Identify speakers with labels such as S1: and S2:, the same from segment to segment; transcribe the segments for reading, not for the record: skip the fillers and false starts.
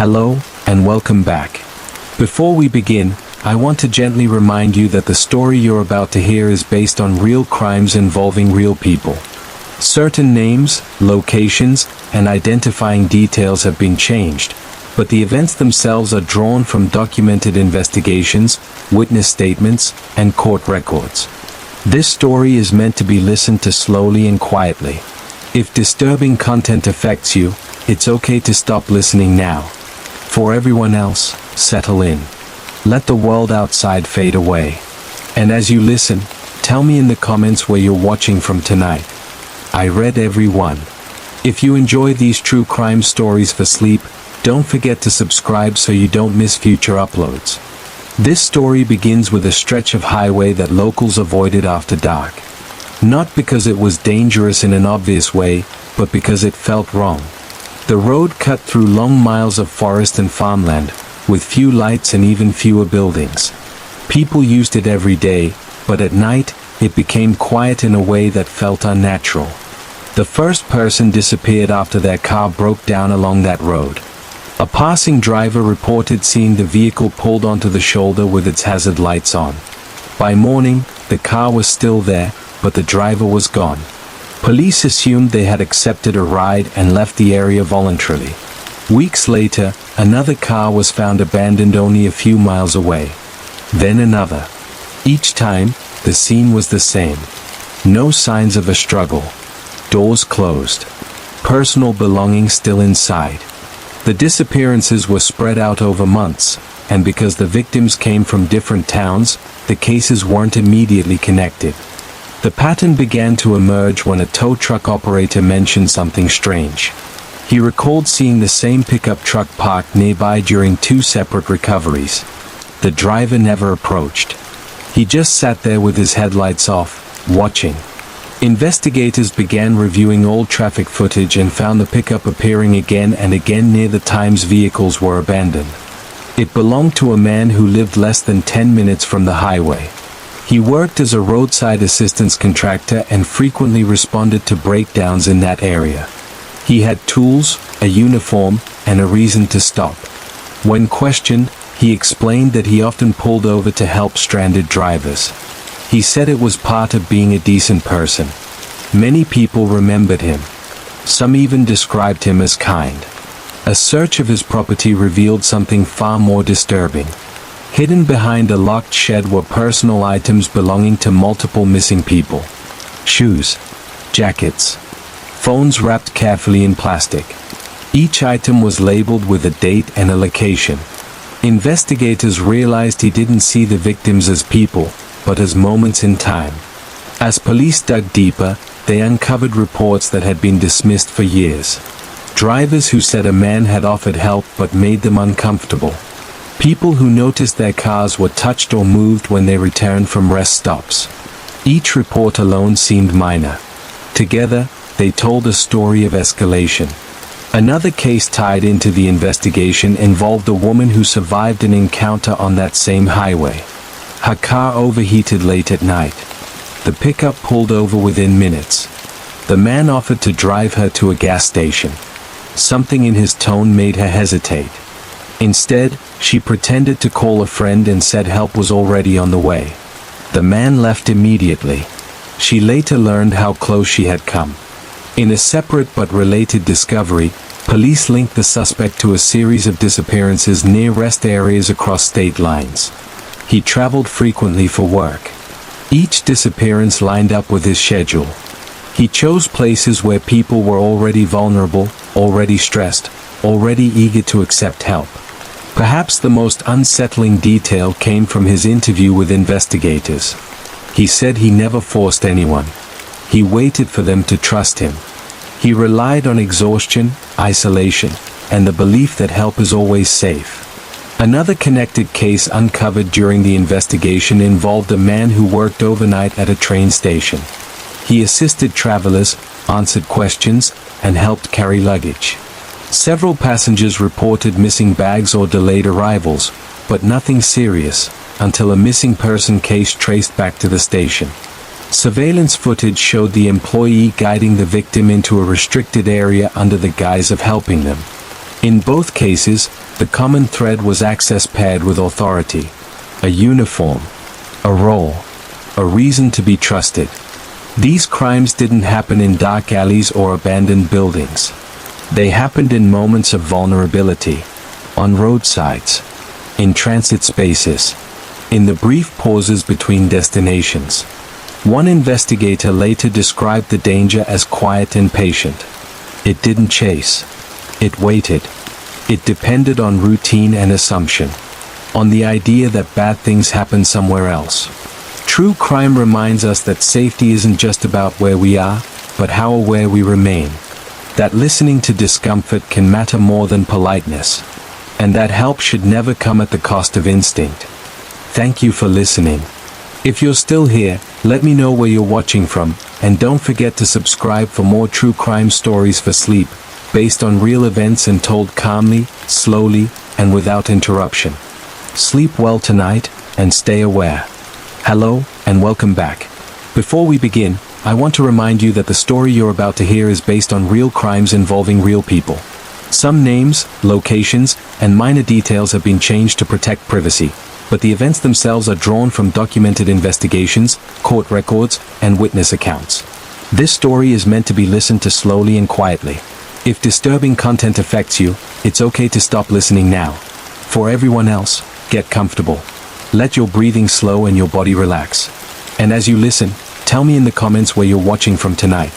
S1: Hello, and welcome back. Before we begin, I want to gently remind you that the story you're about to hear is based on real crimes involving real people. Certain names, locations, and identifying details have been changed, but the events themselves are drawn from documented investigations, witness statements, and court records. This story is meant to be listened to slowly and quietly. If disturbing content affects you, it's okay to stop listening now. For everyone else, settle in. Let the world outside fade away. And as you listen, tell me in the comments where you're watching from tonight. I read every one. If you enjoy these true crime stories for sleep, don't forget to subscribe so you don't miss future uploads. This story begins with a stretch of highway that locals avoided after dark. Not because it was dangerous in an obvious way, but because it felt wrong. The road cut through long miles of forest and farmland, with few lights and even fewer buildings. People used it every day, but at night, it became quiet in a way that felt unnatural. The first person disappeared after their car broke down along that road. A passing driver reported seeing the vehicle pulled onto the shoulder with its hazard lights on. By morning, the car was still there, but the driver was gone. Police assumed they had accepted a ride and left the area voluntarily. Weeks later, another car was found abandoned only a few miles away. Then another. Each time, the scene was the same. No signs of a struggle. Doors closed. Personal belongings still inside. The disappearances were spread out over months, and because the victims came from different towns, the cases weren't immediately connected. The pattern began to emerge when a tow truck operator mentioned something strange. He recalled seeing the same pickup truck parked nearby during two separate recoveries. The driver never approached. He just sat there with his headlights off, watching. Investigators began reviewing old traffic footage and found the pickup appearing again and again near the times vehicles were abandoned. It belonged to a man who lived less than 10 minutes from the highway. He worked as a roadside assistance contractor and frequently responded to breakdowns in that area. He had tools, a uniform, and a reason to stop. When questioned, he explained that he often pulled over to help stranded drivers. He said it was part of being a decent person. Many people remembered him. Some even described him as kind. A search of his property revealed something far more disturbing. Hidden behind a locked shed were personal items belonging to multiple missing people. Shoes, jackets, phones wrapped carefully in plastic. Each item was labeled with a date and a location. Investigators realized he didn't see the victims as people, but as moments in time. As police dug deeper, they uncovered reports that had been dismissed for years. Drivers who said a man had offered help but made them uncomfortable. People who noticed their cars were touched or moved when they returned from rest stops. Each report alone seemed minor. Together, they told a story of escalation. Another case tied into the investigation involved a woman who survived an encounter on that same highway. Her car overheated late at night. The pickup pulled over within minutes. The man offered to drive her to a gas station. Something in his tone made her hesitate. Instead, she pretended to call a friend and said help was already on the way. The man left immediately. She later learned how close she had come. In a separate but related discovery, police linked the suspect to a series of disappearances near rest areas across state lines. He traveled frequently for work. Each disappearance lined up with his schedule. He chose places where people were already vulnerable, already stressed, already eager to accept help. Perhaps the most unsettling detail came from his interview with investigators. He said he never forced anyone. He waited for them to trust him. He relied on exhaustion, isolation, and the belief that help is always safe. Another connected case uncovered during the investigation involved a man who worked overnight at a train station. He assisted travelers, answered questions, and helped carry luggage. Several passengers reported missing bags or delayed arrivals, but nothing serious, until a missing person case traced back to the station. Surveillance footage showed the employee guiding the victim into a restricted area under the guise of helping them. In both cases, the common thread was access paired with authority. A uniform. A role. A reason to be trusted. These crimes didn't happen in dark alleys or abandoned buildings. They happened in moments of vulnerability. On roadsides. In transit spaces. In the brief pauses between destinations. One investigator later described the danger as quiet and patient. It didn't chase. It waited. It depended on routine and assumption. On the idea that bad things happen somewhere else. True crime reminds us that safety isn't just about where we are, but how aware we remain. That listening to discomfort can matter more than politeness. And that help should never come at the cost of instinct. Thank you for listening. If you're still here, let me know where you're watching from, and don't forget to subscribe for more true crime stories for sleep, based on real events and told calmly, slowly, and without interruption. Sleep well tonight, and stay aware. Hello, and welcome back. Before we begin, I want to remind you that the story you're about to hear is based on real crimes involving real people. Some names, locations, and minor details have been changed to protect privacy, but the events themselves are drawn from documented investigations, court records, and witness accounts. This story is meant to be listened to slowly and quietly. If disturbing content affects you, it's okay to stop listening now. For everyone else, get comfortable. Let your breathing slow and your body relax. And as you listen, tell me in the comments where you're watching from tonight.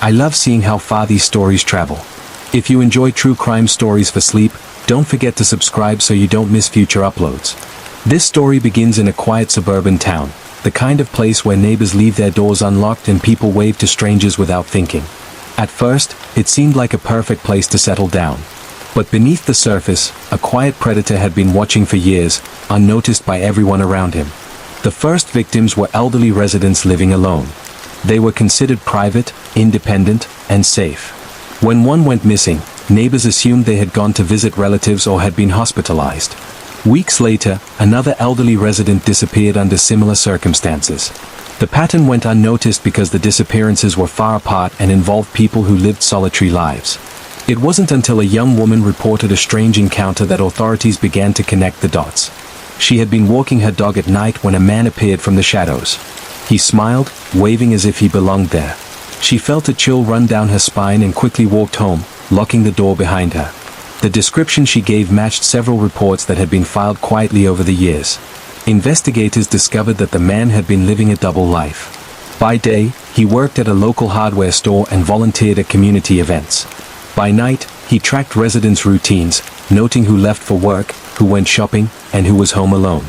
S1: I love seeing how far these stories travel. If you enjoy true crime stories for sleep, don't forget to subscribe so you don't miss future uploads. This story begins in a quiet suburban town, the kind of place where neighbors leave their doors unlocked and people wave to strangers without thinking. At first, it seemed like a perfect place to settle down. But beneath the surface, a quiet predator had been watching for years, unnoticed by everyone around him. The first victims were elderly residents living alone. They were considered private, independent, and safe. When one went missing, neighbors assumed they had gone to visit relatives or had been hospitalized. Weeks later, another elderly resident disappeared under similar circumstances. The pattern went unnoticed because the disappearances were far apart and involved people who lived solitary lives. It wasn't until a young woman reported a strange encounter that authorities began to connect the dots. She had been walking her dog at night when a man appeared from the shadows. He smiled, waving as if he belonged there. She felt a chill run down her spine and quickly walked home, locking the door behind her. The description she gave matched several reports that had been filed quietly over the years. Investigators discovered that the man had been living a double life. By day, he worked at a local hardware store and volunteered at community events. By night, he tracked residents' routines, noting who left for work, who went shopping, and who was home alone.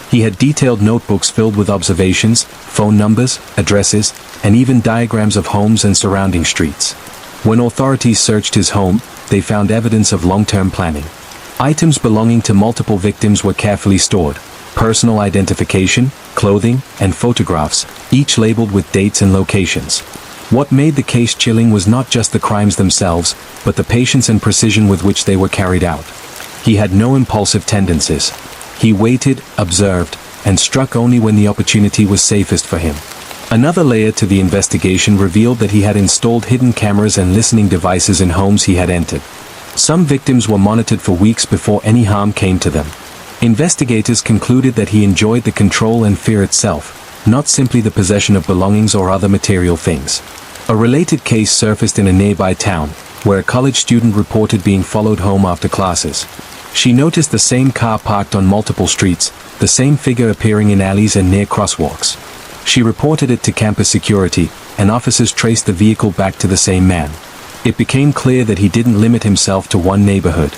S1: He had detailed notebooks filled with observations, phone numbers, addresses, and even diagrams of homes and surrounding streets. When authorities searched his home, they found evidence of long-term planning. Items belonging to multiple victims were carefully stored. Personal identification, clothing, and photographs, each labeled with dates and locations. What made the case chilling was not just the crimes themselves, but the patience and precision with which they were carried out. He had no impulsive tendencies. He waited, observed, and struck only when the opportunity was safest for him. Another layer to the investigation revealed that he had installed hidden cameras and listening devices in homes he had entered. Some victims were monitored for weeks before any harm came to them. Investigators concluded that he enjoyed the control and fear itself, not simply the possession of belongings or other material things. A related case surfaced in a nearby town, where a college student reported being followed home after classes. She noticed the same car parked on multiple streets, the same figure appearing in alleys and near crosswalks. She reported it to campus security, and officers traced the vehicle back to the same man. It became clear that he didn't limit himself to one neighborhood.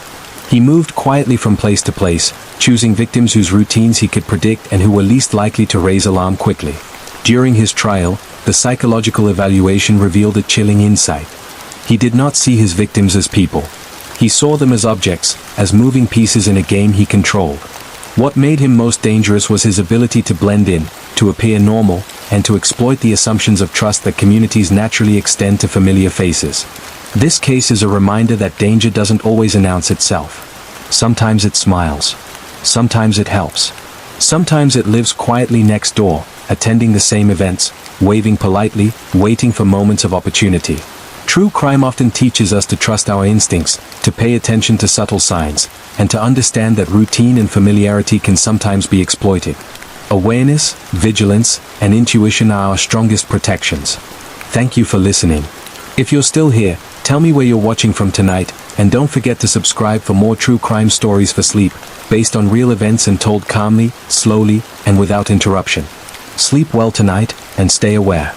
S1: He moved quietly from place to place, choosing victims whose routines he could predict and who were least likely to raise alarm quickly. During his trial, the psychological evaluation revealed a chilling insight. He did not see his victims as people. He saw them as objects, as moving pieces in a game he controlled. What made him most dangerous was his ability to blend in, to appear normal, and to exploit the assumptions of trust that communities naturally extend to familiar faces. This case is a reminder that danger doesn't always announce itself. Sometimes it smiles. Sometimes it helps. Sometimes it lives quietly next door, attending the same events, waving politely, waiting for moments of opportunity. True crime often teaches us to trust our instincts, to pay attention to subtle signs, and to understand that routine and familiarity can sometimes be exploited. Awareness, vigilance, and intuition are our strongest protections. Thank you for listening. If you're still here, tell me where you're watching from tonight, and don't forget to subscribe for more true crime stories for sleep, based on real events and told calmly, slowly, and without interruption. Sleep well tonight, and stay aware.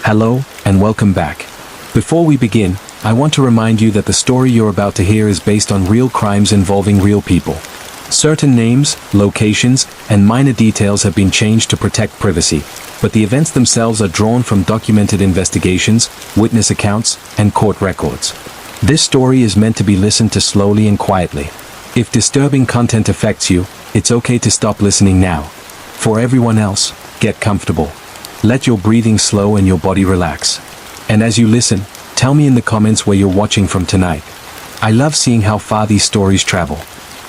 S1: Hello, and welcome back. Before we begin, I want to remind you that the story you're about to hear is based on real crimes involving real people. Certain names, locations, and minor details have been changed to protect privacy, but the events themselves are drawn from documented investigations, witness accounts, and court records. This story is meant to be listened to slowly and quietly. If disturbing content affects you, it's okay to stop listening now. For everyone else, get comfortable. Let your breathing slow and your body relax. And as you listen, tell me in the comments where you're watching from tonight. I love seeing how far these stories travel.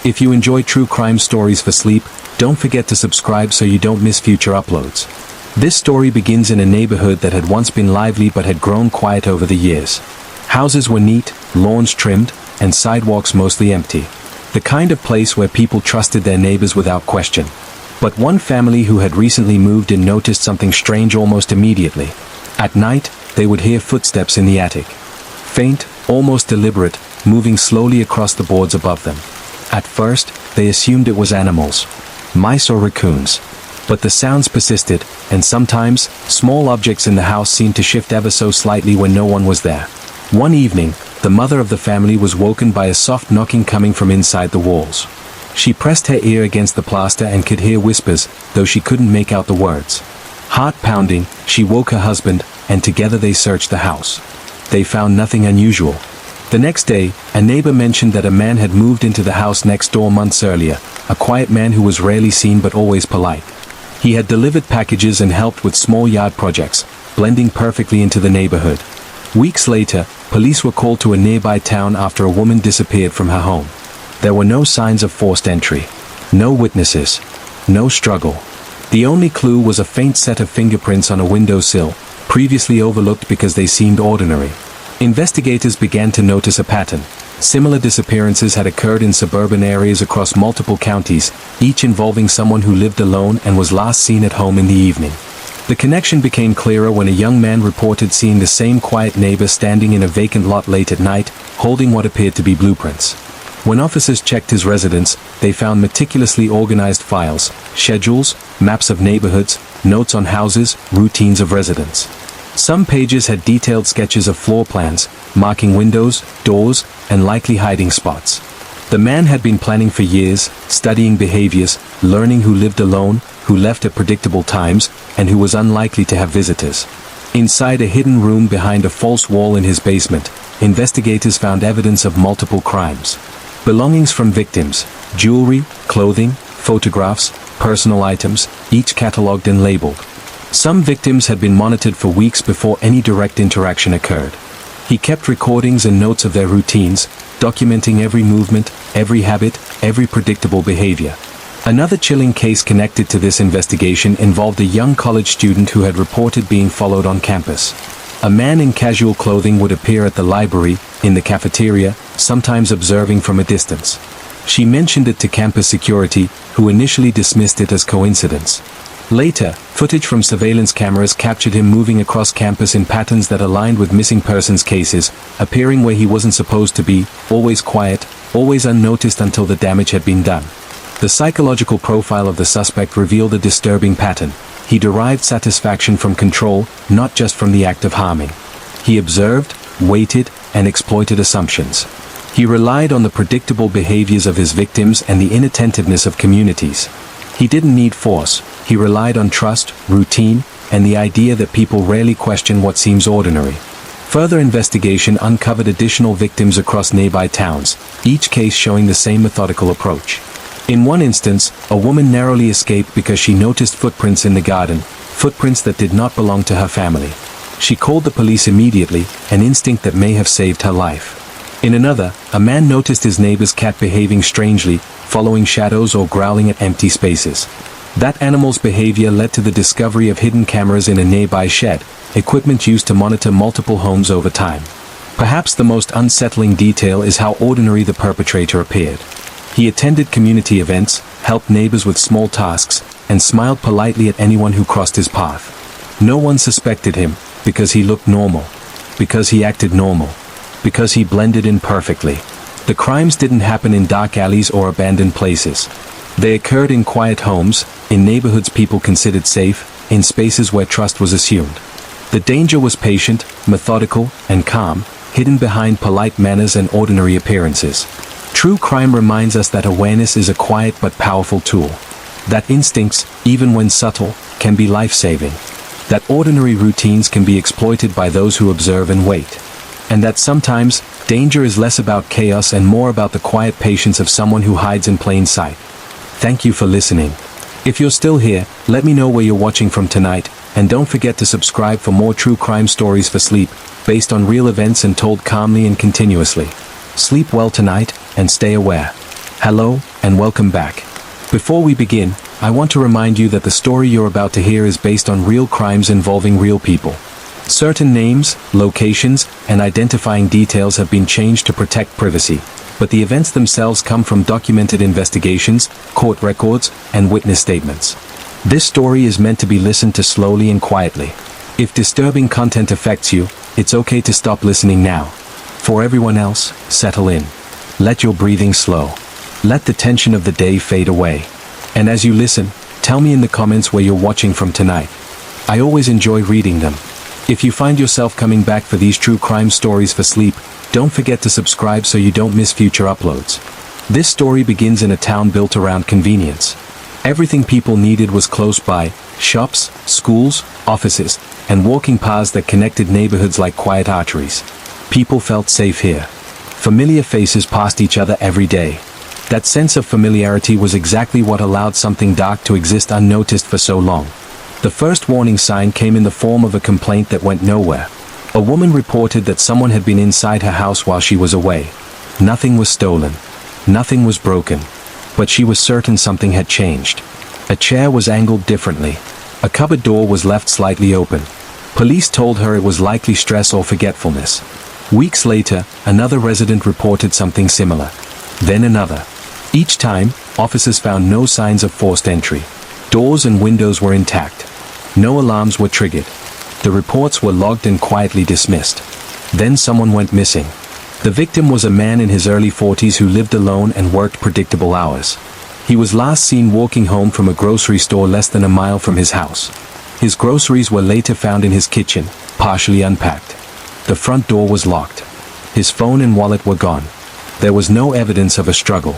S1: If you enjoy true crime stories for sleep, don't forget to subscribe so you don't miss future uploads. This story begins in a neighborhood that had once been lively but had grown quiet over the years. Houses were neat, lawns trimmed, and sidewalks mostly empty. The kind of place where people trusted their neighbors without question. But one family who had recently moved in noticed something strange almost immediately. At night, they would hear footsteps in the attic. Faint, almost deliberate, moving slowly across the boards above them. At first, they assumed it was animals, mice or raccoons. But the sounds persisted, and sometimes, small objects in the house seemed to shift ever so slightly when no one was there. One evening, the mother of the family was woken by a soft knocking coming from inside the walls. She pressed her ear against the plaster and could hear whispers, though she couldn't make out the words. Heart pounding, she woke her husband, and together they searched the house. They found nothing unusual. The next day, a neighbor mentioned that a man had moved into the house next door months earlier, a quiet man who was rarely seen but always polite. He had delivered packages and helped with small yard projects, blending perfectly into the neighborhood. Weeks later, police were called to a nearby town after a woman disappeared from her home. There were no signs of forced entry. No witnesses. No struggle. The only clue was a faint set of fingerprints on a windowsill, previously overlooked because they seemed ordinary. Investigators began to notice a pattern. Similar disappearances had occurred in suburban areas across multiple counties, each involving someone who lived alone and was last seen at home in the evening. The connection became clearer when a young man reported seeing the same quiet neighbor standing in a vacant lot late at night, holding what appeared to be blueprints. When officers checked his residence, they found meticulously organized files, schedules, maps of neighborhoods, notes on houses, routines of residents. Some pages had detailed sketches of floor plans, marking windows, doors, and likely hiding spots. The man had been planning for years, studying behaviors, learning who lived alone, who left at predictable times, and who was unlikely to have visitors. Inside a hidden room behind a false wall in his basement, investigators found evidence of multiple crimes. Belongings from victims, jewelry, clothing, photographs, personal items, each catalogued and labeled. Some victims had been monitored for weeks before any direct interaction occurred. He kept recordings and notes of their routines, documenting every movement, every habit, every predictable behavior. Another chilling case connected to this investigation involved a young college student who had reported being followed on campus. A man in casual clothing would appear at the library, in the cafeteria, sometimes observing from a distance. She mentioned it to campus security, who initially dismissed it as coincidence. Later, footage from surveillance cameras captured him moving across campus in patterns that aligned with missing persons cases, appearing where he wasn't supposed to be, always quiet, always unnoticed until the damage had been done. The psychological profile of the suspect revealed a disturbing pattern. He derived satisfaction from control, not just from the act of harming. He observed, waited, and exploited assumptions. He relied on the predictable behaviors of his victims and the inattentiveness of communities. He didn't need force, he relied on trust, routine, and the idea that people rarely question what seems ordinary. Further investigation uncovered additional victims across nearby towns, each case showing the same methodical approach. In one instance, a woman narrowly escaped because she noticed footprints in the garden, footprints that did not belong to her family. She called the police immediately, an instinct that may have saved her life. In another, a man noticed his neighbor's cat behaving strangely, following shadows or growling at empty spaces. That animal's behavior led to the discovery of hidden cameras in a nearby shed, equipment used to monitor multiple homes over time. Perhaps the most unsettling detail is how ordinary the perpetrator appeared. He attended community events, helped neighbors with small tasks, and smiled politely at anyone who crossed his path. No one suspected him, because he looked normal. Because he acted normal. Because he blended in perfectly. The crimes didn't happen in dark alleys or abandoned places. They occurred in quiet homes, in neighborhoods people considered safe, in spaces where trust was assumed. The danger was patient, methodical, and calm, hidden behind polite manners and ordinary appearances. True crime reminds us that awareness is a quiet but powerful tool. That instincts, even when subtle, can be life-saving. That ordinary routines can be exploited by those who observe and wait. And that sometimes, danger is less about chaos and more about the quiet patience of someone who hides in plain sight. Thank you for listening. If you're still here, let me know where you're watching from tonight, and don't forget to subscribe for more true crime stories for sleep, based on real events and told calmly and continuously. Sleep well tonight, and stay aware. Hello, and welcome back. Before we begin, I want to remind you that the story you're about to hear is based on real crimes involving real people. Certain names, locations, and identifying details have been changed to protect privacy, but the events themselves come from documented investigations, court records, and witness statements. This story is meant to be listened to slowly and quietly. If disturbing content affects you, it's okay to stop listening now. For everyone else, settle in. Let your breathing slow. Let the tension of the day fade away. And as you listen, tell me in the comments where you're watching from tonight. I always enjoy reading them. If you find yourself coming back for these true crime stories for sleep, don't forget to subscribe so you don't miss future uploads. This story begins in a town built around convenience. Everything people needed was close by: shops, schools, offices, and walking paths that connected neighborhoods like quiet arteries. People felt safe here. Familiar faces passed each other every day. That sense of familiarity was exactly what allowed something dark to exist unnoticed for so long. The first warning sign came in the form of a complaint that went nowhere. A woman reported that someone had been inside her house while she was away. Nothing was stolen. Nothing was broken. But she was certain something had changed. A chair was angled differently. A cupboard door was left slightly open. Police told her it was likely stress or forgetfulness. Weeks later, another resident reported something similar. Then another. Each time, officers found no signs of forced entry. Doors and windows were intact. No alarms were triggered. The reports were logged and quietly dismissed. Then someone went missing. The victim was a man in his early 40s who lived alone and worked predictable hours. He was last seen walking home from a grocery store less than a mile from his house. His groceries were later found in his kitchen, partially unpacked. The front door was locked. His phone and wallet were gone. There was no evidence of a struggle.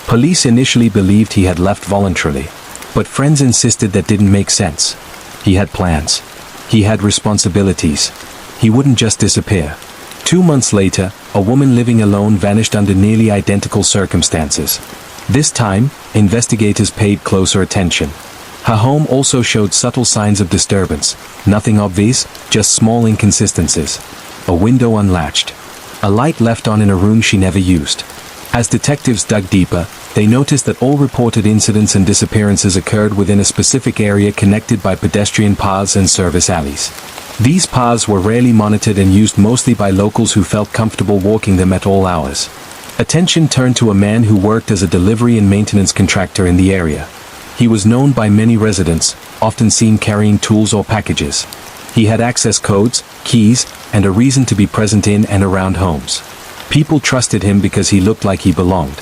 S1: Police initially believed he had left voluntarily. But friends insisted that didn't make sense. He had plans. He had responsibilities. He wouldn't just disappear. 2 months later, a woman living alone vanished under nearly identical circumstances. This time, investigators paid closer attention. Her home also showed subtle signs of disturbance. Nothing obvious, just small inconsistencies. A window unlatched. A light left on in a room she never used. As detectives dug deeper, they noticed that all reported incidents and disappearances occurred within a specific area connected by pedestrian paths and service alleys. These paths were rarely monitored and used mostly by locals who felt comfortable walking them at all hours. Attention turned to a man who worked as a delivery and maintenance contractor in the area. He was known by many residents, often seen carrying tools or packages. He had access codes, keys, and a reason to be present in and around homes. People trusted him because he looked like he belonged.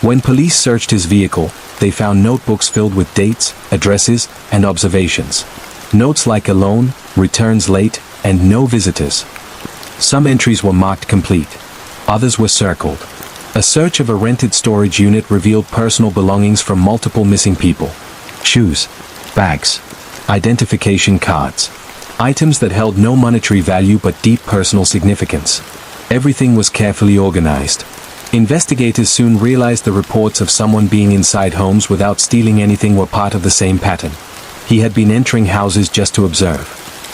S1: When police searched his vehicle, they found notebooks filled with dates, addresses, and observations. Notes like alone, returns late, and no visitors. Some entries were marked complete. Others were circled. A search of a rented storage unit revealed personal belongings from multiple missing people. Shoes, bags, identification cards. Items that held no monetary value but deep personal significance. Everything was carefully organized. Investigators soon realized the reports of someone being inside homes without stealing anything were part of the same pattern. He had been entering houses just to observe,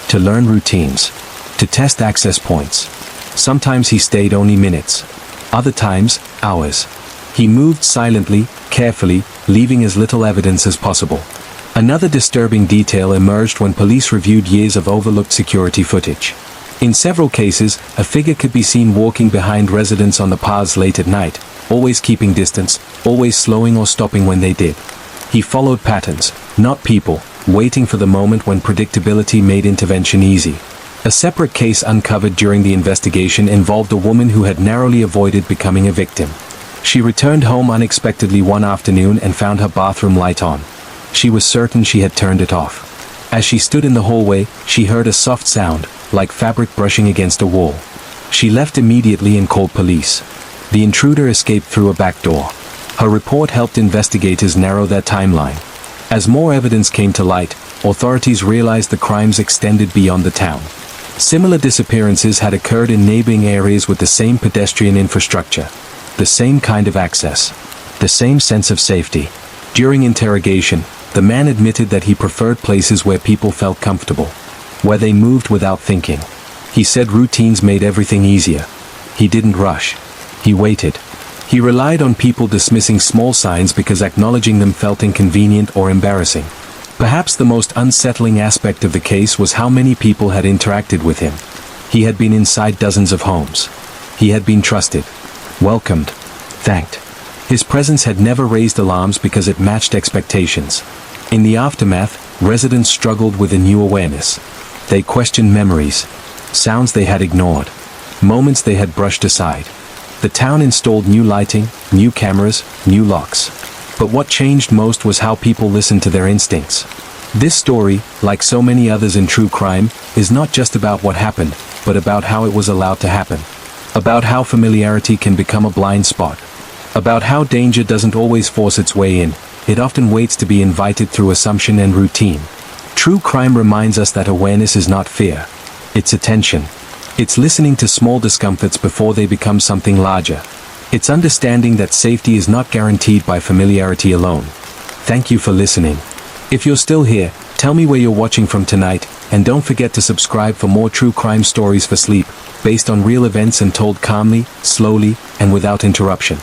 S1: to learn routines, to test access points. Sometimes he stayed only minutes. Other times, hours. He moved silently, carefully, leaving as little evidence as possible. Another disturbing detail emerged when police reviewed years of overlooked security footage. In several cases, a figure could be seen walking behind residents on the paths late at night, always keeping distance, always slowing or stopping when they did. He followed patterns, not people, waiting for the moment when predictability made intervention easy. A separate case uncovered during the investigation involved a woman who had narrowly avoided becoming a victim. She returned home unexpectedly one afternoon and found her bathroom light on. She was certain she had turned it off. As she stood in the hallway, she heard a soft sound, like fabric brushing against a wall. She left immediately and called police. The intruder escaped through a back door. Her report helped investigators narrow their timeline. As more evidence came to light, authorities realized the crimes extended beyond the town. Similar disappearances had occurred in neighboring areas with the same pedestrian infrastructure, the same kind of access, the same sense of safety. During interrogation, the man admitted that he preferred places where people felt comfortable, where they moved without thinking. He said routines made everything easier. He didn't rush. He waited. He relied on people dismissing small signs because acknowledging them felt inconvenient or embarrassing. Perhaps the most unsettling aspect of the case was how many people had interacted with him. He had been inside dozens of homes. He had been trusted, welcomed, thanked. His presence had never raised alarms because it matched expectations. In the aftermath, residents struggled with a new awareness. They questioned memories, sounds they had ignored, moments they had brushed aside. The town installed new lighting, new cameras, new locks. But what changed most was how people listened to their instincts. This story, like so many others in true crime, is not just about what happened, but about how it was allowed to happen. About how familiarity can become a blind spot. About how danger doesn't always force its way in, it often waits to be invited through assumption and routine. True crime reminds us that awareness is not fear. It's attention. It's listening to small discomforts before they become something larger. It's understanding that safety is not guaranteed by familiarity alone. Thank you for listening. If you're still here, tell me where you're watching from tonight, and don't forget to subscribe for more true crime stories for sleep, based on real events and told calmly, slowly, and without interruption.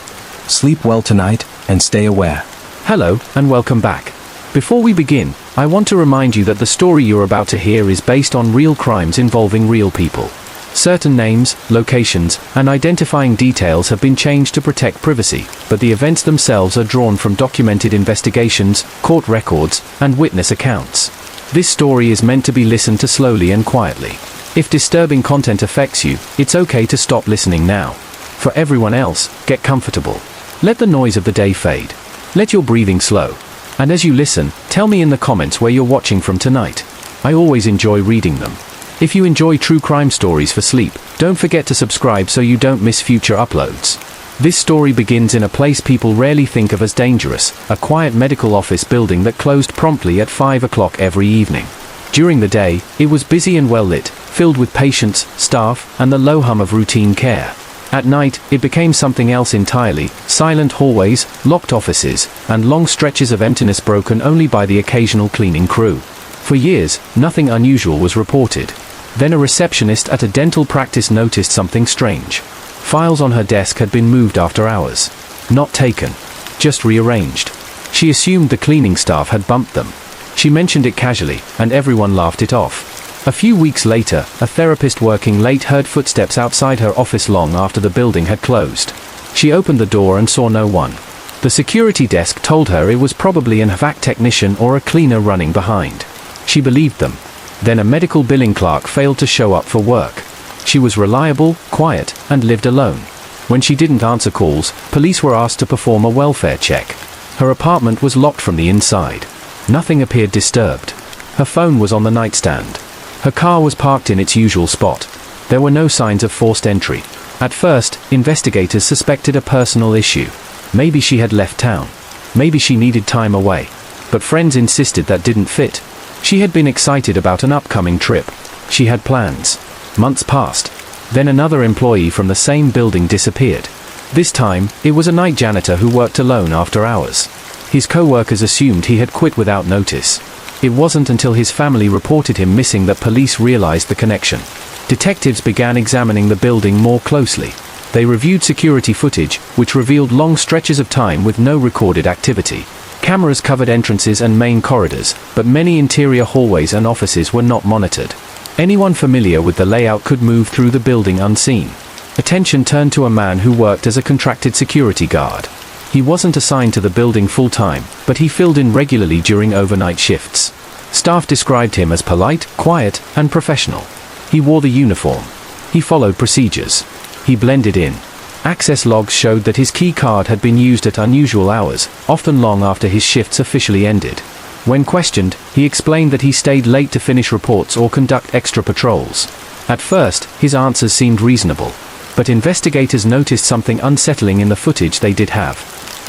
S1: Sleep well tonight, and stay aware.
S2: Hello, and welcome back. Before we begin, I want to remind you that the story you're about to hear is based on real crimes involving real people. Certain names, locations, and identifying details have been changed to protect privacy, but the events themselves are drawn from documented investigations, court records, and witness accounts. This story is meant to be listened to slowly and quietly. If disturbing content affects you, it's okay to stop listening now. For everyone else, get comfortable. Let the noise of the day fade. Let your breathing slow. And as you listen, tell me in the comments where you're watching from tonight. I always enjoy reading them. If you enjoy true crime stories for sleep, don't forget to subscribe so you don't miss future uploads. This story begins in a place people rarely think of as dangerous, a quiet medical office building that closed promptly at 5 o'clock every evening. During the day, it was busy and well lit, filled with patients, staff, and the low hum of routine care. At night, it became something else entirely, silent hallways, locked offices, and long stretches of emptiness broken only by the occasional cleaning crew. For years, nothing unusual was reported. Then a receptionist at a dental practice noticed something strange. Files on her desk had been moved after hours. Not taken. Just rearranged. She assumed the cleaning staff had bumped them. She mentioned it casually, and everyone laughed it off. A few weeks later, a therapist working late heard footsteps outside her office long after the building had closed. She opened the door and saw no one. The security desk told her it was probably an HVAC technician or a cleaner running behind. She believed them. Then a medical billing clerk failed to show up for work. She was reliable, quiet, and lived alone. When she didn't answer calls, police were asked to perform a welfare check. Her apartment was locked from the inside. Nothing appeared disturbed. Her phone was on the nightstand. Her car was parked in its usual spot. There were no signs of forced entry. At first, investigators suspected a personal issue. Maybe she had left town. Maybe she needed time away. But friends insisted that didn't fit. She had been excited about an upcoming trip. She had plans. Months passed. Then another employee from the same building disappeared. This time, it was a night janitor who worked alone after hours. His co-workers assumed he had quit without notice. It wasn't until his family reported him missing that police realized the connection. Detectives began examining the building more closely. They reviewed security footage, which revealed long stretches of time with no recorded activity. Cameras covered entrances and main corridors, but many interior hallways and offices were not monitored. Anyone familiar with the layout could move through the building unseen. Attention turned to a man who worked as a contracted security guard. He wasn't assigned to the building full-time, but he filled in regularly during overnight shifts. Staff described him as polite, quiet, and professional. He wore the uniform. He followed procedures. He blended in. Access logs showed that his key card had been used at unusual hours, often long after his shifts officially ended. When questioned, he explained that he stayed late to finish reports or conduct extra patrols. At first, his answers seemed reasonable. But investigators noticed something unsettling in the footage they did have.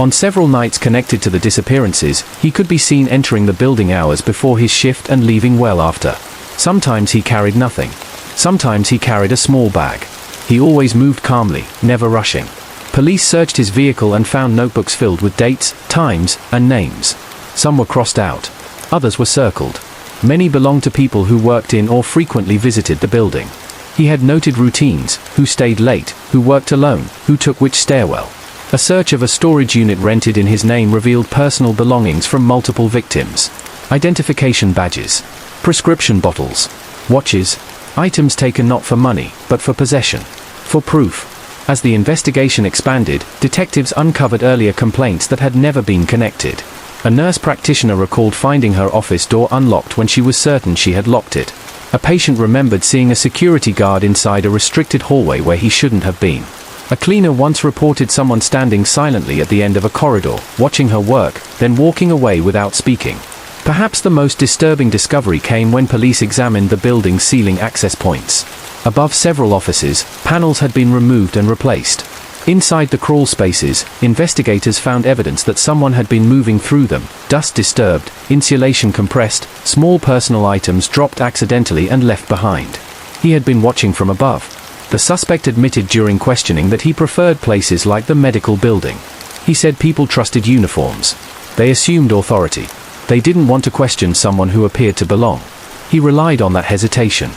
S2: On several nights connected to the disappearances, he could be seen entering the building hours before his shift and leaving well after. Sometimes he carried nothing. Sometimes he carried a small bag. He always moved calmly, never rushing. Police searched his vehicle and found notebooks filled with dates, times, and names. Some were crossed out. Others were circled. Many belonged to people who worked in or frequently visited the building. He had noted routines: who stayed late, who worked alone, who took which stairwell. A search of a storage unit rented in his name revealed personal belongings from multiple victims. Identification badges, prescription bottles, watches, items taken not for money, but for possession. For proof. As the investigation expanded, detectives uncovered earlier complaints that had never been connected. A nurse practitioner recalled finding her office door unlocked when she was certain she had locked it. A patient remembered seeing a security guard inside a restricted hallway where he shouldn't have been. A cleaner once reported someone standing silently at the end of a corridor, watching her work, then walking away without speaking. Perhaps the most disturbing discovery came when police examined the building's ceiling access points. Above several offices, panels had been removed and replaced. Inside the crawl spaces, investigators found evidence that someone had been moving through them: dust disturbed, insulation compressed, small personal items dropped accidentally and left behind. He had been watching from above. The suspect admitted during questioning that he preferred places like the medical building. He said people trusted uniforms. They assumed authority. They didn't want to question someone who appeared to belong. He relied on that hesitation.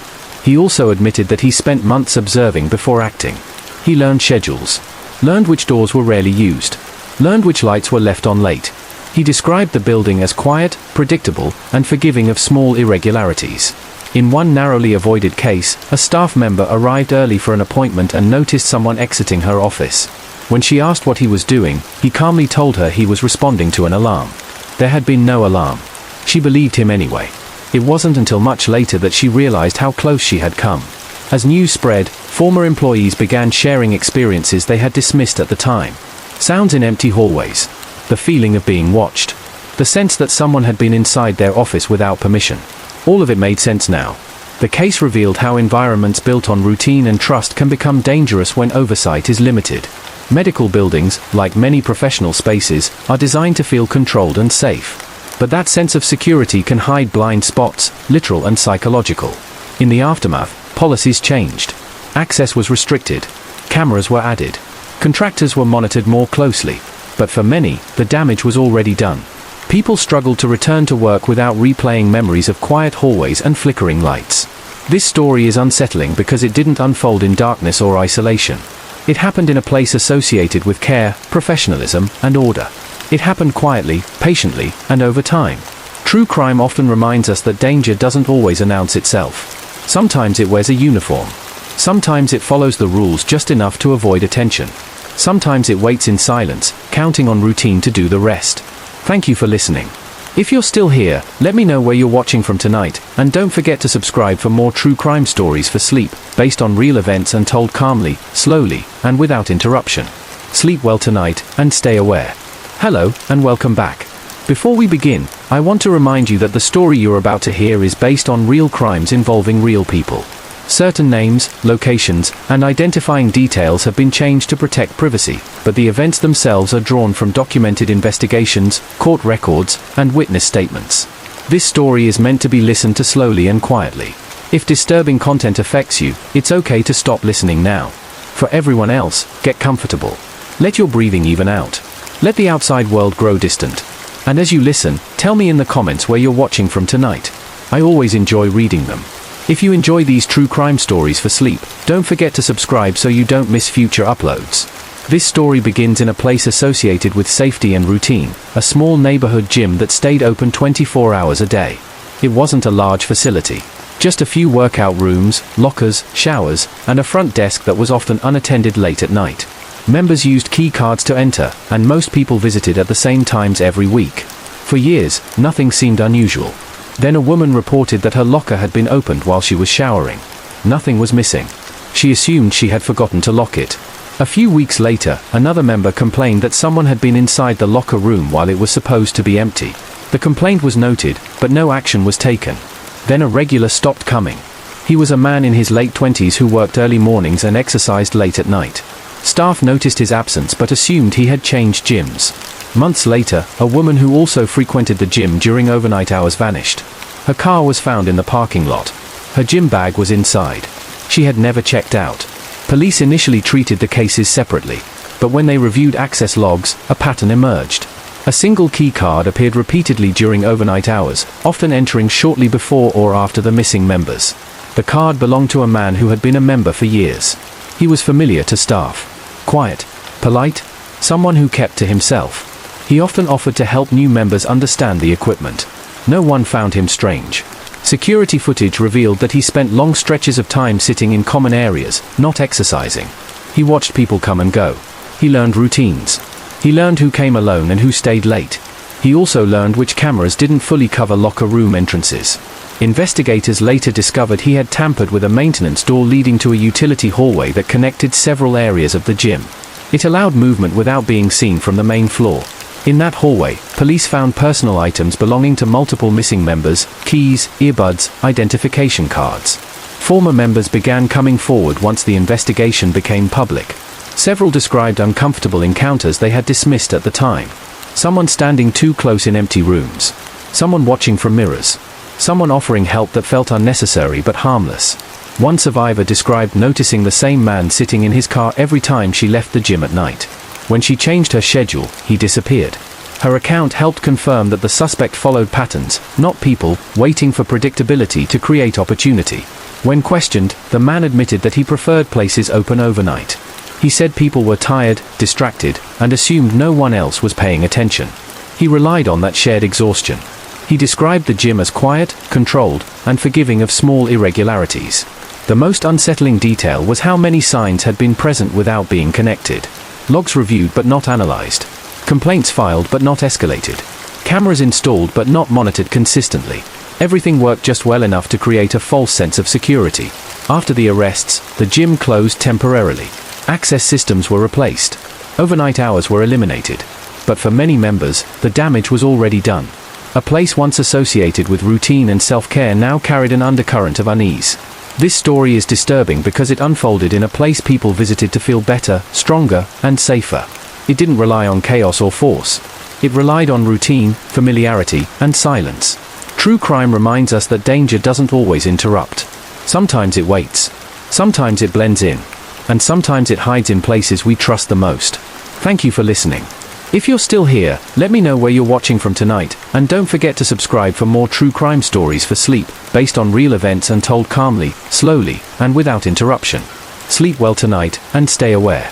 S2: He also admitted that he spent months observing before acting. He learned schedules. Learned which doors were rarely used. Learned which lights were left on late. He described the building as quiet, predictable, and forgiving of small irregularities. In one narrowly avoided case, a staff member arrived early for an appointment and noticed someone exiting her office. When she asked what he was doing, he calmly told her he was responding to an alarm. There had been no alarm. She believed him anyway. It wasn't until much later that she realized how close she had come. As news spread, former employees began sharing experiences they had dismissed at the time. Sounds in empty hallways. The feeling of being watched. The sense that someone had been inside their office without permission. All of it made sense now. The case revealed how environments built on routine and trust can become dangerous when oversight is limited. Medical buildings, like many professional spaces, are designed to feel controlled and safe. But that sense of security can hide blind spots, literal and psychological. In the aftermath, policies changed. Access was restricted. Cameras were added. Contractors were monitored more closely. But for many, the damage was already done. People struggled to return to work without replaying memories of quiet hallways and flickering lights. This story is unsettling because it didn't unfold in darkness or isolation. It happened in a place associated with care, professionalism, and order. It happened quietly, patiently, and over time. True crime often reminds us that danger doesn't always announce itself. Sometimes it wears a uniform. Sometimes it follows the rules just enough to avoid attention. Sometimes it waits in silence, counting on routine to do the rest. Thank you for listening. If you're still here, let me know where you're watching from tonight, and don't forget to subscribe for more true crime stories for sleep, based on real events and told calmly, slowly, and without interruption. Sleep well tonight, and stay aware. Hello, and welcome back. Before we begin, I want to remind you that the story you're about to hear is based on real crimes involving real people. Certain names, locations, and identifying details have been changed to protect privacy, but the events themselves are drawn from documented investigations, court records, and witness statements. This story is meant to be listened to slowly and quietly. If disturbing content affects you, it's okay to stop listening now. For everyone else, get comfortable. Let your breathing even out. Let the outside world grow distant. And as you listen, tell me in the comments where you're watching from tonight. I always enjoy reading them. If you enjoy these true crime stories for sleep, don't forget to subscribe so you don't miss future uploads. This story begins in a place associated with safety and routine, a small neighborhood gym that stayed open 24 hours a day. It wasn't a large facility. Just a few workout rooms, lockers, showers, and a front desk that was often unattended late at night. Members used key cards to enter, and most people visited at the same times every week. For years, nothing seemed unusual. Then a woman reported that her locker had been opened while she was showering. Nothing was missing. She assumed she had forgotten to lock it. A few weeks later, another member complained that someone had been inside the locker room while it was supposed to be empty. The complaint was noted, but no action was taken. Then a regular stopped coming. He was a man in his late 20s who worked early mornings and exercised late at night. Staff noticed his absence but assumed he had changed gyms. Months later, a woman who also frequented the gym during overnight hours vanished. Her car was found in the parking lot. Her gym bag was inside. She had never checked out. Police initially treated the cases separately, but when they reviewed access logs, a pattern emerged. A single key card appeared repeatedly during overnight hours, often entering shortly before or after the missing members. The card belonged to a man who had been a member for years. He was familiar to staff. Quiet, polite, someone who kept to himself. He often offered to help new members understand the equipment. No one found him strange. Security footage revealed that he spent long stretches of time sitting in common areas, not exercising. He watched people come and go. He learned routines. He learned who came alone and who stayed late. He also learned which cameras didn't fully cover locker room entrances. Investigators later discovered he had tampered with a maintenance door leading to a utility hallway that connected several areas of the gym. It allowed movement without being seen from the main floor. In that hallway, police found personal items belonging to multiple missing members, keys, earbuds, identification cards. Former members began coming forward once the investigation became public. Several described uncomfortable encounters they had dismissed at the time. Someone standing too close in empty rooms. Someone watching from mirrors. Someone offering help that felt unnecessary but harmless. One survivor described noticing the same man sitting in his car every time she left the gym at night. When she changed her schedule, he disappeared. Her account helped confirm that the suspect followed patterns, not people, waiting for predictability to create opportunity. When questioned, the man admitted that he preferred places open overnight. He said people were tired, distracted, and assumed no one else was paying attention. He relied on that shared exhaustion. He described the gym as quiet, controlled, and forgiving of small irregularities. The most unsettling detail was how many signs had been present without being connected. Logs reviewed but not analyzed. Complaints filed but not escalated. Cameras installed but not monitored consistently. Everything worked just well enough to create a false sense of security. After the arrests, the gym closed temporarily. Access systems were replaced. Overnight hours were eliminated. But for many members, the damage was already done. A place once associated with routine and self-care now carried an undercurrent of unease. This story is disturbing because it unfolded in a place people visited to feel better, stronger, and safer. It didn't rely on chaos or force. It relied on routine, familiarity, and silence. True crime reminds us that danger doesn't always interrupt. Sometimes it waits. Sometimes it blends in. And sometimes it hides in places we trust the most. Thank you for listening. If you're still here, let me know where you're watching from tonight, and don't forget to subscribe for more true crime stories for sleep, based on real events and told calmly, slowly, and without interruption. Sleep well tonight, and stay aware.